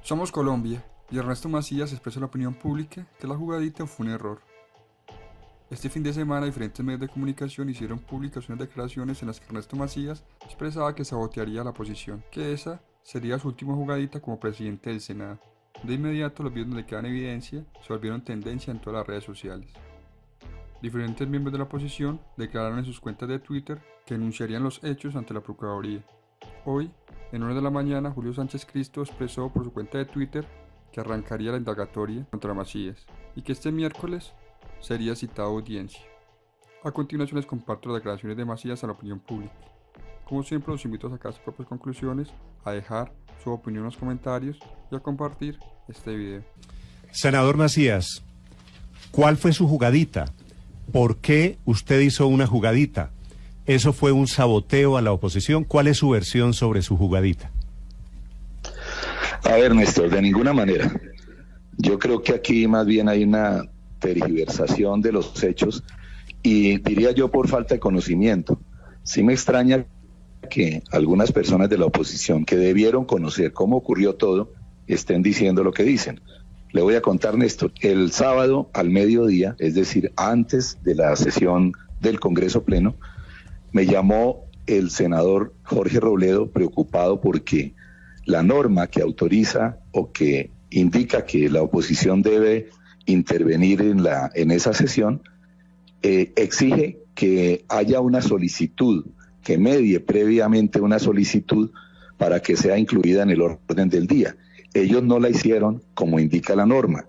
Somos Colombia, y Ernesto Macías expresó a la opinión pública que la jugadita fue un error. Este fin de semana diferentes medios de comunicación hicieron públicas unas declaraciones en las que Ernesto Macías expresaba que sabotearía la oposición, que esa sería su última jugadita como presidente del Senado. De inmediato los videos donde quedan en evidencia se volvieron tendencia en todas las redes sociales. Diferentes miembros de la oposición declararon en sus cuentas de Twitter que denunciarían los hechos ante la Procuraduría. Hoy, en horas de la mañana, Julio Sánchez Cristo expresó por su cuenta de Twitter que arrancaría la indagatoria contra Macías y que este miércoles sería citado a audiencia. A continuación les comparto las declaraciones de Macías a la opinión pública. Como siempre los invito a sacar sus propias conclusiones, a dejar su opinión en los comentarios y a compartir este video. Senador Macías, ¿cuál fue su jugadita? ¿Por qué usted hizo una jugadita? ¿Eso fue un saboteo a la oposición? ¿Cuál es su versión sobre su jugadita? A ver, Néstor, de ninguna manera. Yo creo que aquí más bien hay una tergiversación de los hechos y diría yo por falta de conocimiento. Sí me extraña que algunas personas de la oposición que debieron conocer cómo ocurrió todo estén diciendo lo que dicen. Le voy a contar, Néstor, el sábado al mediodía, es decir, antes de la sesión del Congreso Pleno, me llamó el senador Jorge Robledo preocupado porque la norma que autoriza o que indica que la oposición debe intervenir en esa sesión exige que haya una solicitud, que medie previamente una solicitud para que sea incluida en el orden del día. Ellos no la hicieron como indica la norma.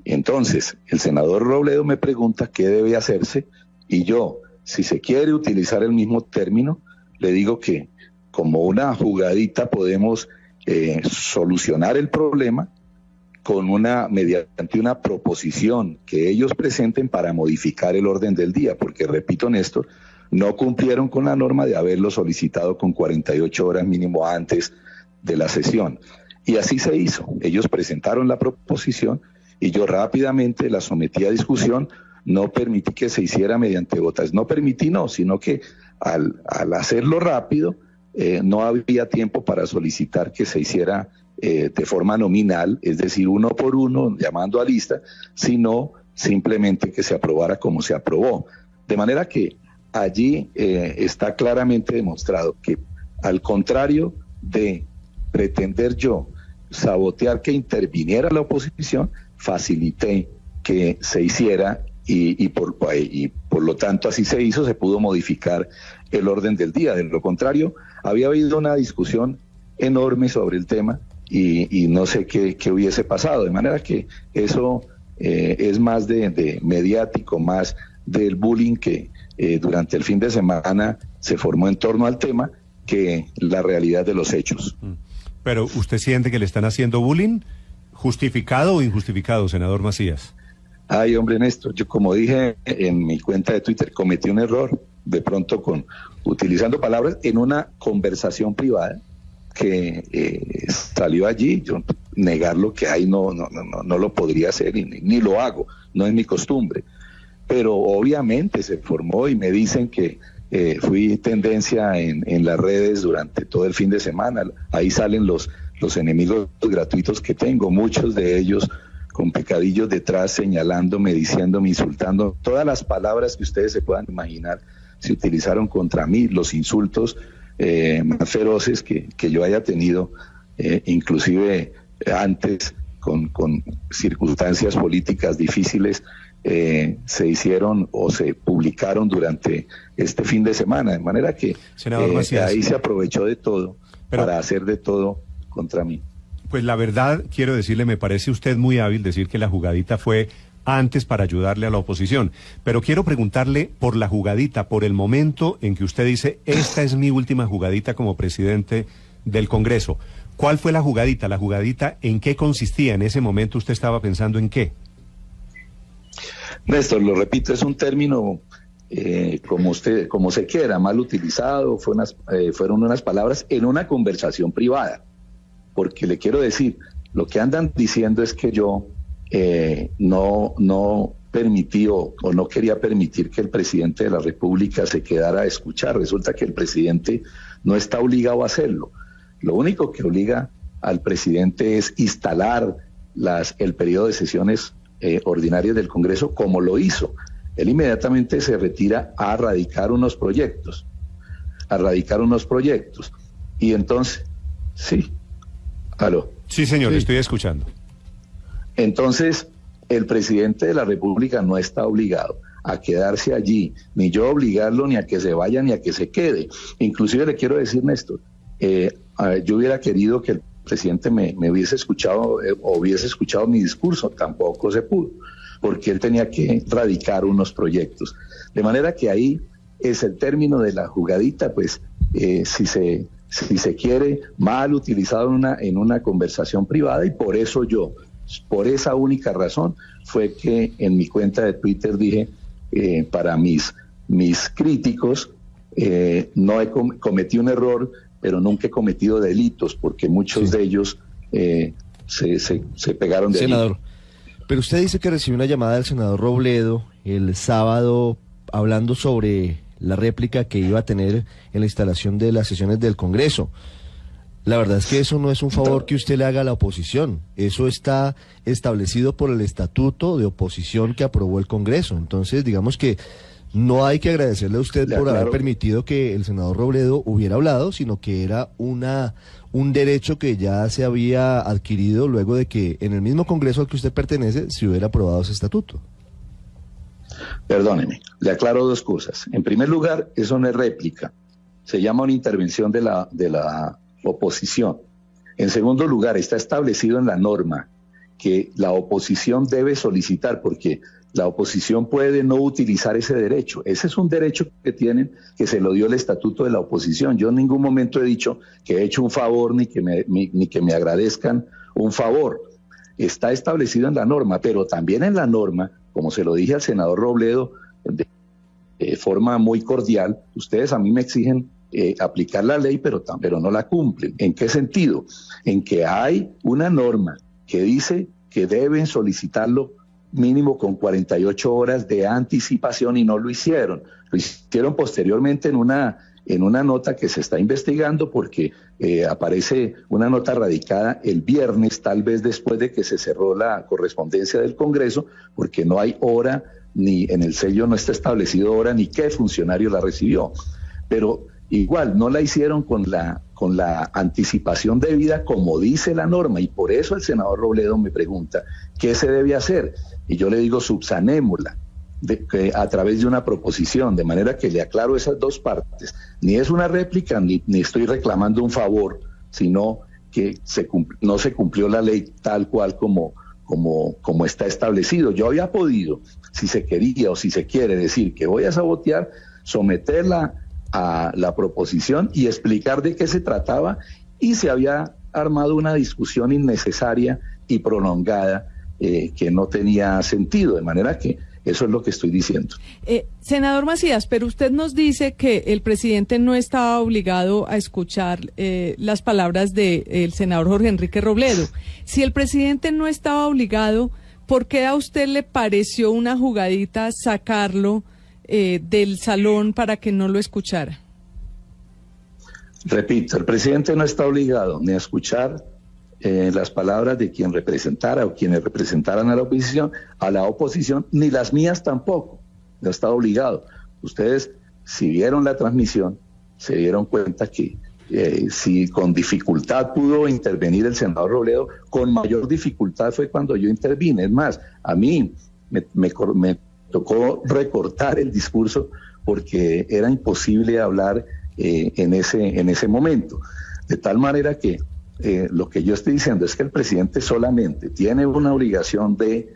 Entonces, el senador Robledo me pregunta qué debe hacerse y yo, si se quiere utilizar el mismo término, le digo que como una jugadita podemos solucionar el problema mediante una proposición que ellos presenten para modificar el orden del día, porque repito, Néstor, no cumplieron con la norma de haberlo solicitado con 48 horas mínimo antes de la sesión. Y así se hizo. Ellos presentaron la proposición y yo rápidamente la sometí a discusión. No permití que se hiciera mediante votación. No permití, no, sino que al hacerlo rápido, no había tiempo para solicitar que se hiciera de forma nominal, es decir, uno por uno, llamando a lista, sino simplemente que se aprobara como se aprobó. De manera que allí está claramente demostrado que, al contrario de pretender yo sabotear que interviniera la oposición, facilité que se hiciera y por lo tanto así se hizo, se pudo modificar el orden del día. De lo contrario, había habido una discusión enorme sobre el tema y no sé qué hubiese pasado, de manera que eso es más de mediático, más del bullying que durante el fin de semana se formó en torno al tema que la realidad de los hechos. Pero ¿usted siente que le están haciendo bullying? ¿Justificado o injustificado, senador Macías? Ay, hombre, Néstor, yo como dije en mi cuenta de Twitter, cometí un error, de pronto utilizando palabras en una conversación privada que salió allí. Yo negarlo que hay no lo podría hacer ni lo hago, no es mi costumbre. Pero obviamente se formó y me dicen que fui tendencia en las redes durante todo el fin de semana. Ahí salen los enemigos gratuitos que tengo, muchos de ellos con pecadillos detrás, señalándome, diciéndome, insultando. Todas las palabras que ustedes se puedan imaginar se utilizaron contra mí, los insultos más feroces que yo haya tenido, inclusive antes con circunstancias políticas difíciles, se hicieron o se publicaron durante este fin de semana, de manera que ahí se aprovechó de todo para hacer de todo contra mí. Pues la verdad, quiero decirle, me parece usted muy hábil decir que la jugadita fue antes para ayudarle a la oposición, pero quiero preguntarle por la jugadita, por el momento en que usted dice, esta es mi última jugadita como presidente del Congreso. ¿Cuál fue la jugadita? ¿La jugadita en qué consistía? En ese momento usted estaba pensando en qué. Néstor, lo repito, es un término como se quiera, mal utilizado, fueron unas palabras en una conversación privada, porque le quiero decir, lo que andan diciendo es que yo no permití o no quería permitir que el presidente de la República se quedara a escuchar. Resulta que el presidente no está obligado a hacerlo. Lo único que obliga al presidente es instalar el periodo de sesiones ordinarias del Congreso, como lo hizo. Él inmediatamente se retira a radicar unos proyectos. Y entonces, sí, aló. Sí, señor, Sí. estoy escuchando. Entonces, el presidente de la República no está obligado a quedarse allí, ni yo obligarlo ni a que se vaya ni a que se quede. Inclusive le quiero decir, Néstor, yo hubiera querido que el presidente me hubiese escuchado o hubiese escuchado mi discurso, tampoco se pudo, porque él tenía que radicar unos proyectos. De manera que ahí es el término de la jugadita, pues si se quiere, mal utilizado en una conversación privada, y por eso yo, por esa única razón, fue que en mi cuenta de Twitter dije, para mis críticos, no cometí un error, pero nunca he cometido delitos, porque muchos de ellos se pegaron de Senador, pero usted dice que recibió una llamada del senador Robledo el sábado hablando sobre la réplica que iba a tener en la instalación de las sesiones del Congreso. La verdad es que eso no es un favor que usted le haga a la oposición. Eso está establecido por el estatuto de oposición que aprobó el Congreso. Entonces, digamos que no hay que agradecerle a usted por haber permitido que el senador Robledo hubiera hablado, sino que era un derecho que ya se había adquirido luego de que en el mismo Congreso al que usted pertenece se hubiera aprobado ese estatuto. Perdóneme, le aclaro dos cosas. En primer lugar, eso no es réplica. Se llama una intervención de la oposición. En segundo lugar, está establecido en la norma que la oposición debe solicitar, porque la oposición puede no utilizar ese derecho. Ese es un derecho que tienen, que se lo dio el estatuto de la oposición. Yo en ningún momento he dicho que he hecho un favor ni que me agradezcan un favor. Está establecido en la norma, pero también en la norma, como se lo dije al senador Robledo de forma muy cordial, ustedes a mí me exigen aplicar la ley, pero no la cumplen. ¿En qué sentido? En que hay una norma que dice que deben solicitarlo mínimo con 48 horas de anticipación y no lo hicieron. Lo hicieron posteriormente en una nota que se está investigando, porque aparece una nota radicada el viernes, tal vez después de que se cerró la correspondencia del Congreso, porque no hay hora, ni en el sello no está establecido hora, ni qué funcionario la recibió. Pero igual no la hicieron con la anticipación debida, como dice la norma, y por eso el senador Robledo me pregunta ¿qué se debe hacer? Y yo le digo, subsanémosla a través de una proposición, de manera que le aclaro esas dos partes. Ni es una réplica, ni estoy reclamando un favor, sino que no se cumplió la ley tal cual como está establecido. Yo había podido, si se quería o si se quiere decir que voy a sabotear, someterla a la proposición y explicar de qué se trataba, y se había armado una discusión innecesaria y prolongada que no tenía sentido, de manera que eso es lo que estoy diciendo. Senador Macías, pero usted nos dice que el presidente no estaba obligado a escuchar las palabras del senador Jorge Enrique Robledo. Si el presidente no estaba obligado, ¿por qué a usted le pareció una jugadita sacarlo del salón para que no lo escuchara? Repito, el presidente no está obligado ni a escuchar las palabras de quien representara o quienes representaran a la oposición, ni las mías tampoco. No está obligado. Ustedes, si vieron la transmisión, se dieron cuenta que si con dificultad pudo intervenir el senador Robledo, con mayor dificultad fue cuando yo intervine. Es más, a mí me tocó recortar el discurso porque era imposible hablar en ese momento. De tal manera que lo que yo estoy diciendo es que el presidente solamente tiene una obligación de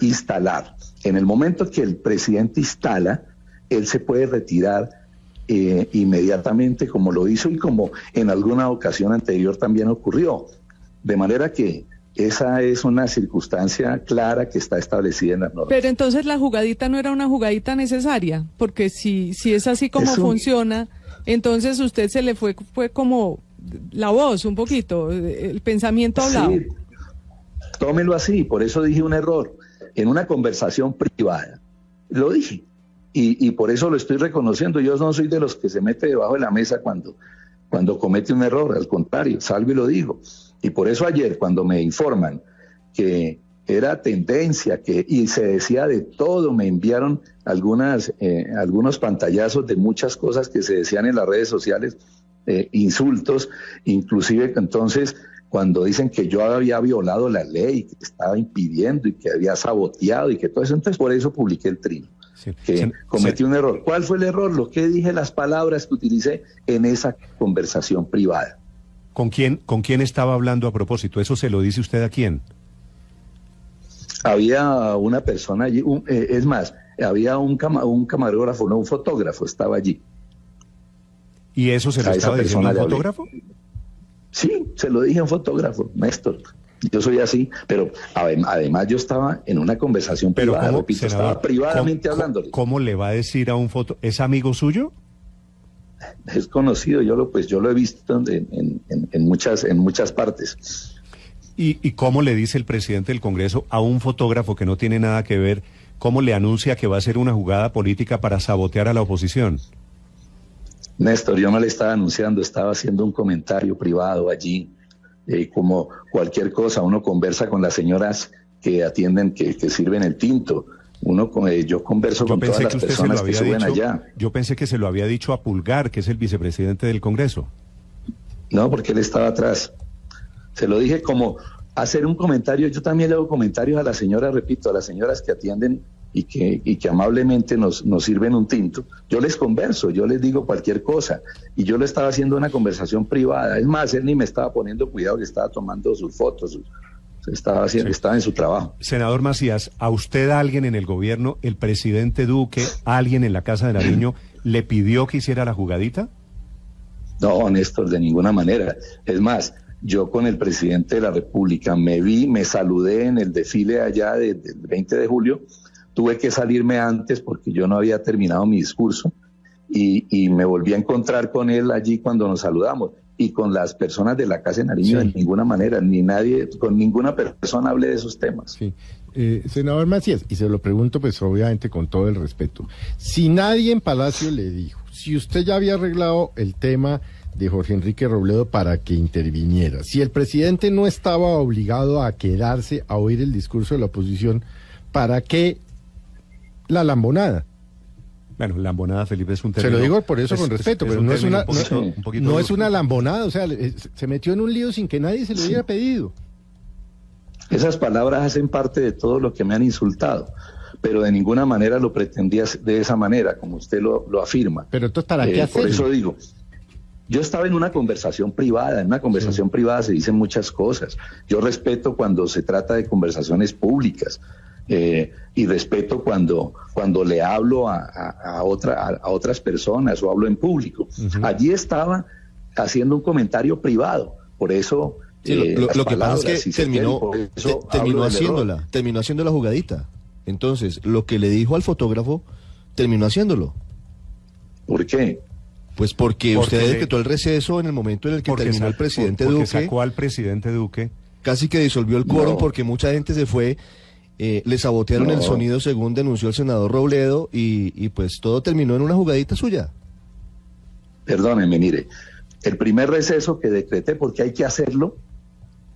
instalar. En el momento que el presidente instala, él se puede retirar inmediatamente, como lo hizo y como en alguna ocasión anterior también ocurrió. De manera que esa es una circunstancia clara que está establecida en las normas. Pero entonces la jugadita no era una jugadita necesaria, porque si es así como funciona, entonces usted se le fue como la voz un poquito, el pensamiento hablado. Sí, tómelo así, por eso dije un error. En una conversación privada, lo dije, y por eso lo estoy reconociendo. Yo no soy de los que se mete debajo de la mesa cuando comete un error, al contrario, salgo y lo digo. Y por eso ayer, cuando me informan que era tendencia, y se decía de todo, me enviaron algunos pantallazos de muchas cosas que se decían en las redes sociales, insultos, inclusive entonces cuando dicen que yo había violado la ley, que estaba impidiendo y que había saboteado y que todo eso, entonces por eso publiqué el trino. Sí. Que cometí un error. ¿Cuál fue el error? Lo que dije, las palabras que utilicé en esa conversación privada. ¿Con quién estaba hablando a propósito? ¿Eso se lo dice usted a quién? Había una persona allí, es más, había un camarógrafo, no un fotógrafo, estaba allí. ¿Y eso se lo estaba diciendo un fotógrafo? Sí, se lo dije a un fotógrafo, Néstor. Yo soy así, pero además yo estaba en una conversación privada, repito, senador, estaba privadamente hablándole. ¿Cómo le va a decir a un fotógrafo? ¿Es amigo suyo? Es conocido, yo lo he visto en muchas partes. ¿Y cómo le dice el presidente del Congreso a un fotógrafo que no tiene nada que ver, cómo le anuncia que va a ser una jugada política para sabotear a la oposición? Néstor, yo no le estaba anunciando, estaba haciendo un comentario privado allí, como cualquier cosa, uno conversa con las señoras que atienden, que sirven el tinto, yo converso con todas las personas que suben allá. Yo pensé que se lo había dicho a Pulgar, que es el vicepresidente del Congreso. No, porque él estaba atrás. Se lo dije como hacer un comentario, yo también le hago comentarios a las señoras, repito, a las señoras que atienden y que amablemente nos sirven un tinto. Yo les converso, yo les digo cualquier cosa, y yo le estaba haciendo una conversación privada. Es más, él ni me estaba poniendo cuidado, que estaba tomando sus fotos, estaba en su trabajo. Senador Macías, ¿a usted alguien en el gobierno, el presidente Duque, alguien en la Casa de Nariño, le pidió que hiciera la jugadita? No, Néstor, de ninguna manera. Es más, yo con el presidente de la República me saludé en el desfile allá del 20 de julio, tuve que salirme antes porque yo no había terminado mi discurso y me volví a encontrar con él allí cuando nos saludamos, y con las personas de la Casa de Nariño, sí, de ninguna manera, con ninguna persona hablé de esos temas. Sí. Senador Macías, y se lo pregunto pues obviamente con todo el respeto, si nadie en Palacio le dijo, si usted ya había arreglado el tema de Jorge Enrique Robledo para que interviniera, si el presidente no estaba obligado a quedarse a oír el discurso de la oposición, ¿para qué la lambonada? Bueno, lambonada, Felipe, es un término... Se lo digo por eso con respeto, pero no es una no es una lambonada. lambonada, o sea, se metió en un lío sin que nadie se lo hubiera pedido. Esas palabras hacen parte de todo lo que me han insultado, pero de ninguna manera lo pretendía de esa manera, como usted lo afirma. Pero entonces, ¿para qué hacerlo? Por eso digo, yo estaba en una conversación privada, en una conversación privada se dicen muchas cosas. Yo respeto cuando se trata de conversaciones públicas, y respeto cuando le hablo a otras personas o hablo en público. Uh-huh. Allí estaba haciendo un comentario privado, por eso... Sí, lo que pasa es que terminó haciendo la jugadita. Entonces, lo que le dijo al fotógrafo, terminó haciéndolo. ¿Por qué? Pues porque usted decretó el receso en el momento en el que terminó el presidente Duque. Sacó al presidente Duque. Casi que disolvió el quórum porque mucha gente se fue, le sabotearon el sonido según denunció el senador Robledo y pues todo terminó en una jugadita suya. Perdóneme, mire, el primer receso que decreté, porque hay que hacerlo,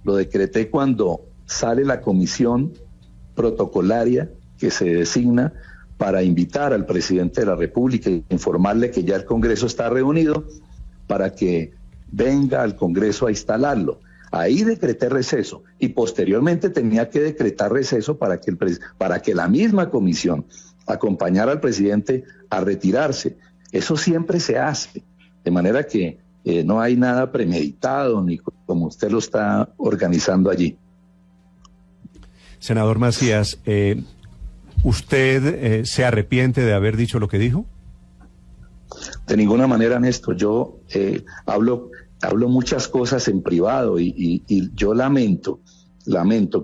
lo decreté cuando sale la comisión protocolaria que se designa para invitar al presidente de la República e informarle que ya el Congreso está reunido para que venga al Congreso a instalarlo. Ahí decreté receso y posteriormente tenía que decretar receso para que la misma comisión acompañara al presidente a retirarse. Eso siempre se hace, de manera que no hay nada premeditado ni como usted lo está organizando allí. Senador Macías, ¿usted se arrepiente de haber dicho lo que dijo? De ninguna manera, Néstor. Yo hablo muchas cosas en privado y yo lamento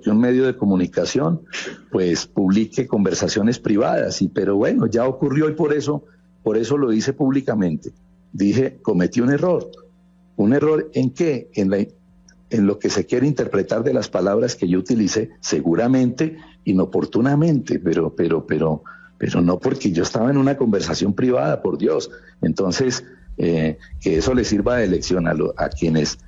que un medio de comunicación pues publique conversaciones privadas, pero bueno, ya ocurrió y por eso lo hice públicamente. Dije, cometí un error. ¿Un error en qué? En lo que se quiere interpretar de las palabras que yo utilicé, seguramente inoportunamente, pero no, porque yo estaba en una conversación privada, por Dios. Entonces, que eso le sirva de lección a quienes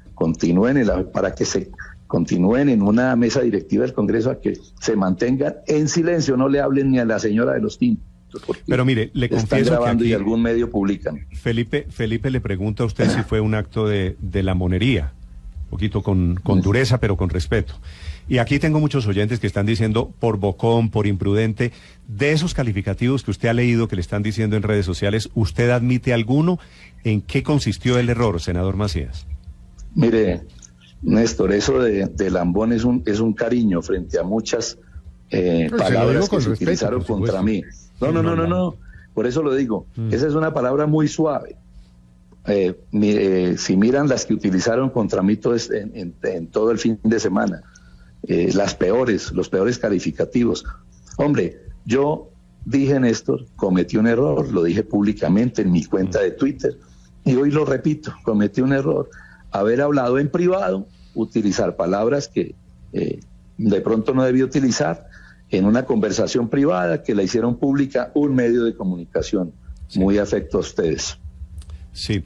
para que se continúen en una mesa directiva del Congreso, a que se mantengan en silencio, no le hablen ni a la señora de los tintos. Pero mire, le están confieso grabando que aquí y algún medio publican. Felipe le pregunta a usted si fue un acto de lamonería, un poquito con dureza, pero con respeto. Y aquí tengo muchos oyentes que están diciendo por bocón, por imprudente. De esos calificativos que usted ha leído, que le están diciendo en redes sociales, ¿usted admite alguno? ¿En qué consistió el error, senador Macías? Mire, Néstor, eso de lambón es un cariño frente a muchas palabras que se utilizaron contra mí. No. Por eso lo digo. Esa es una palabra muy suave. Si miran las que utilizaron contra mí en todo el fin de semana, los peores calificativos. Hombre, yo dije, Néstor, cometí un error, lo dije públicamente en mi cuenta de Twitter, y hoy lo repito, cometí un error. Haber hablado en privado, utilizar palabras que de pronto no debí utilizar en una conversación privada que la hicieron pública un medio de comunicación. Sí. Muy afecto a ustedes. Sí,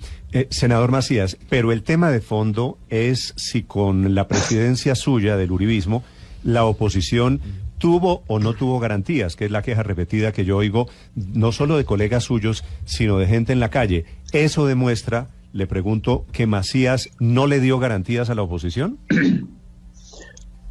senador Macías, pero el tema de fondo es si con la presidencia suya del uribismo, la oposición tuvo o no tuvo garantías, que es la queja repetida que yo oigo, no solo de colegas suyos, sino de gente en la calle. ¿Eso demuestra, le pregunto, que Macías no le dio garantías a la oposición?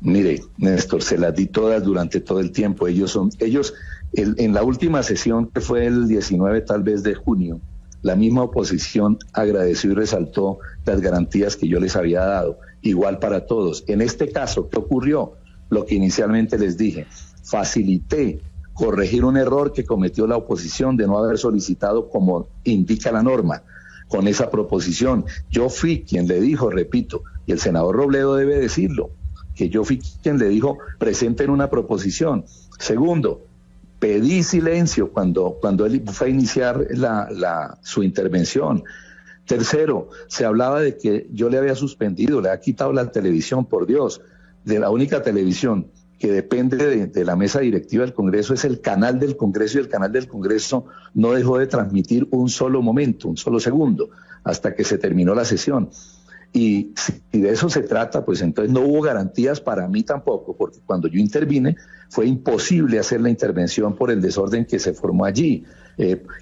Mire, Néstor, se las di todas durante todo el tiempo. En la última sesión, que fue el 19 tal vez de junio, la misma oposición agradeció y resaltó las garantías que yo les había dado, igual para todos. En este caso, ¿qué ocurrió? Lo que inicialmente les dije, facilité corregir un error que cometió la oposición de no haber solicitado, como indica la norma, con esa proposición. Yo fui quien le dijo, repito, y el senador Robledo debe decirlo, que yo fui quien le dijo, presenten una proposición. Segundo, pedí silencio cuando él fue a iniciar su intervención. Tercero, se hablaba de que yo le había suspendido, le había quitado la televisión, por Dios. De la única televisión que depende de la mesa directiva del Congreso es el canal del Congreso, y el canal del Congreso no dejó de transmitir un solo momento, un solo segundo, hasta que se terminó la sesión. Y si de eso se trata, pues entonces no hubo garantías para mí tampoco, porque cuando yo intervine fue imposible hacer la intervención por el desorden que se formó allí,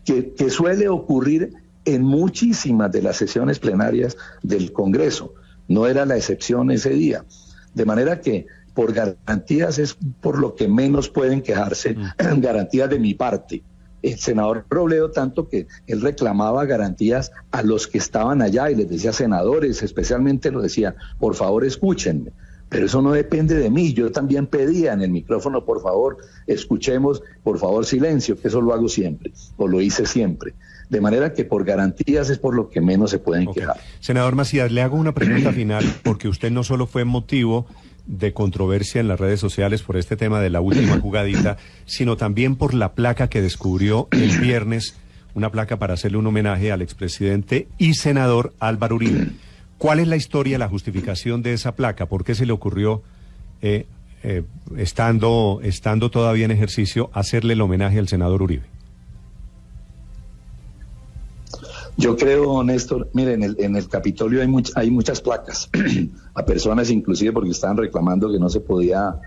que suele ocurrir en muchísimas de las sesiones plenarias del Congreso. No era la excepción ese día. De manera que por garantías es por lo que menos pueden quejarse, garantías de mi parte. El senador Robledo, tanto que él reclamaba garantías a los que estaban allá y les decía, senadores, especialmente lo decía, por favor escúchenme, pero eso no depende de mí. Yo también pedía en el micrófono, por favor, escuchemos, por favor, silencio, que eso lo hago siempre, o lo hice siempre. De manera que por garantías es por lo que menos se pueden quejar. Senador Macías, le hago una pregunta final, porque usted no solo fue motivo de controversia en las redes sociales por este tema de la última jugadita, sino también por la placa que descubrió el viernes, una placa para hacerle un homenaje al expresidente y senador Álvaro Uribe. ¿Cuál es la historia, la justificación de esa placa? ¿Por qué se le ocurrió, estando todavía en ejercicio, hacerle el homenaje al senador Uribe? Yo creo, Néstor, mire, en el Capitolio hay muchas placas a personas, inclusive porque estaban reclamando que no se podía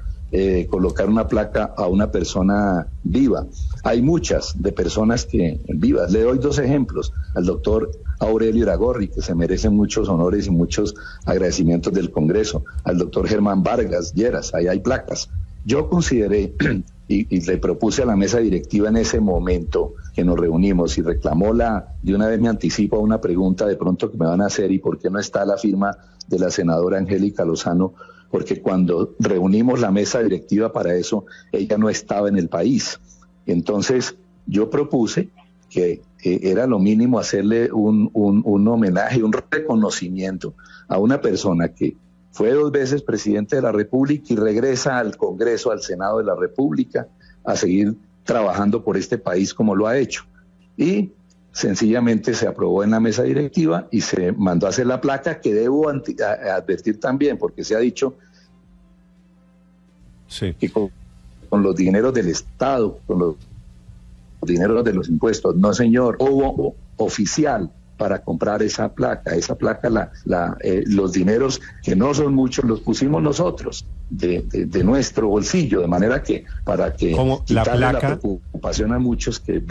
colocar una placa a una persona viva. Hay muchas de personas vivas. Le doy dos ejemplos. Al doctor Aurelio Iragorri, que se merece muchos honores y muchos agradecimientos del Congreso. Al doctor Germán Vargas Lleras, ahí hay placas. Yo consideré y le propuse a la mesa directiva en ese momento que nos reunimos y reclamó de una vez me anticipo a una pregunta de pronto que me van a hacer, y por qué no está la firma de la senadora Angélica Lozano, porque cuando reunimos la mesa directiva para eso, ella no estaba en el país. Entonces yo propuse que era lo mínimo hacerle un homenaje, un reconocimiento a una persona que fue 2 veces presidente de la República y regresa al Congreso, al Senado de la República, a seguir trabajando por este país como lo ha hecho. Y sencillamente se aprobó en la mesa directiva y se mandó a hacer la placa, que debo advertir también, porque se ha dicho que con los dineros del Estado, con los dineros de los impuestos, no señor, hubo oficial para comprar esa placa. Esa placa, los dineros, que no son muchos, los pusimos nosotros de nuestro bolsillo, de manera que para que quitarle la preocupación a muchos que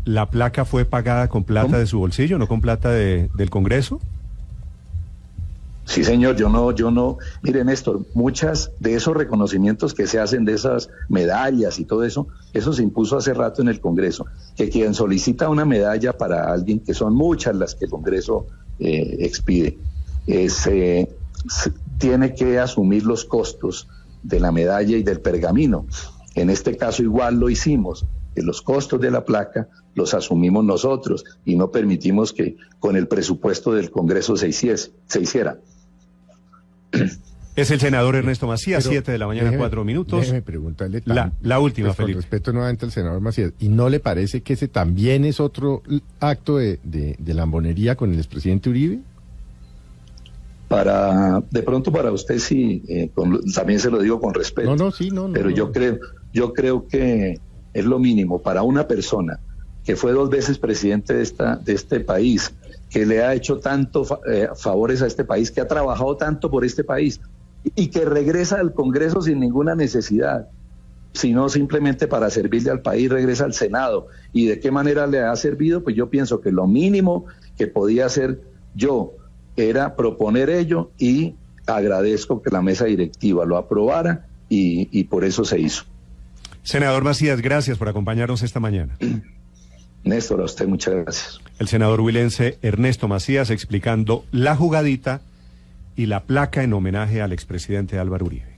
¿La placa fue pagada con plata de su bolsillo, no con plata del Congreso? Sí, señor, yo no, mire, Néstor, muchas de esos reconocimientos que se hacen de esas medallas y todo eso se impuso hace rato en el Congreso, que quien solicita una medalla para alguien, que son muchas las que el Congreso expide, tiene que asumir los costos de la medalla y del pergamino. En este caso igual lo hicimos, que los costos de la placa los asumimos nosotros y no permitimos que con el presupuesto del Congreso se hiciera. Es el senador Ernesto Macías, 7 de la mañana, 4 minutos. Déjeme preguntarle la última, pues, Felipe. con respecto nuevamente al senador Macías, ¿y no le parece que ese también es otro acto de lambonería con el expresidente Uribe? De pronto para usted sí, también se lo digo con respeto. Pero yo creo que es lo mínimo para una persona que fue 2 veces presidente de este país, que le ha hecho tanto favores a este país, que ha trabajado tanto por este país y que regresa al Congreso sin ninguna necesidad, sino simplemente para servirle al país, regresa al Senado. ¿Y de qué manera le ha servido? Pues yo pienso que lo mínimo que podía hacer yo era proponer ello, y agradezco que la mesa directiva lo aprobara y por eso se hizo. Senador Macías, gracias por acompañarnos esta mañana. Néstor, a usted muchas gracias. El senador huilense Ernesto Macías explicando la jugadita y la placa en homenaje al expresidente Álvaro Uribe.